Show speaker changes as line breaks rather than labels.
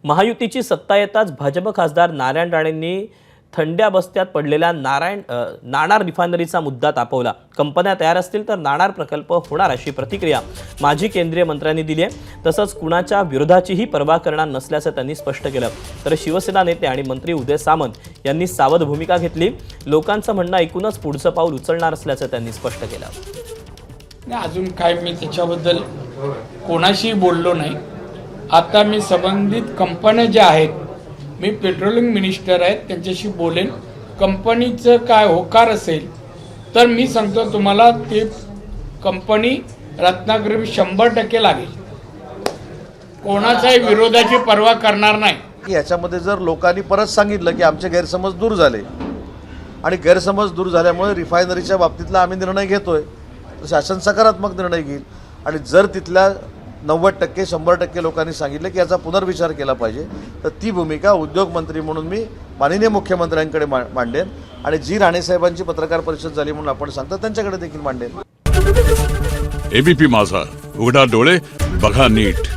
महायुतीची सत्ता येताच भाजप खासदार नारायण राणेंनी थंड्या बस्त्यात पडलेल्या नाणार रिफायनरीचा मुद्दा तापवला। कंपन्या तयार असतील तर नाणार प्रकल्प होणार अशी प्रतिक्रिया माजी केंद्रीय मंत्र्यांनी दिली आहे। तसंच कुणाच्या विरोधाचीही पर्वा करणार नसल्याचं त्यांनी स्पष्ट केलं। तर शिवसेना नेते आणि मंत्री उदय सामंत यांनी सावध भूमिका घेतली। लोकांचं म्हणणं ऐकूनच पुढचं पाऊल उचलणार असल्याचं त्यांनी स्पष्ट केलं।
अजून काय मी त्याच्याबद्दल कोणाशी बोललो नाही। आता मी संबंधित कंपन्या ज्या आहेत, मी पेट्रोलियम मिनिस्टर आहेत, त्यांच्याशी बोलेन। कंपनीचं काय होकार असेल तर मी सांगतो तुम्हाला, ती कंपनी रत्नागिरी 100% लागेल। कोणाच्याही विरोधाची पर्वा करणार नाही।
याच्यामध्ये जर लोकांनी परत सांगितलं की आमचे गैरसमज दूर झाले आणि गैरसमज दूर झाल्यामुळे रिफायनरीच्या बाबतीतला आम्ही निर्णय घेतोय, तर शासन सकारात्मक निर्णय घेईल। आणि जर तिथल्या 90% 100% लोकांनी सांगितलं की याचा पुनर्विचार केला पाहिजे, तर ती भूमिका उद्योगमंत्री म्हणून मी माननीय मुख्यमंत्र्यांकडे मांडेन आणि जी राणेसाहेबांची पत्रकार परिषद झाली म्हणून आपण सांगता त्यांच्याकडे देखील मांडेन।
एबीपी माझा, उघडा डोळे बघा नीट।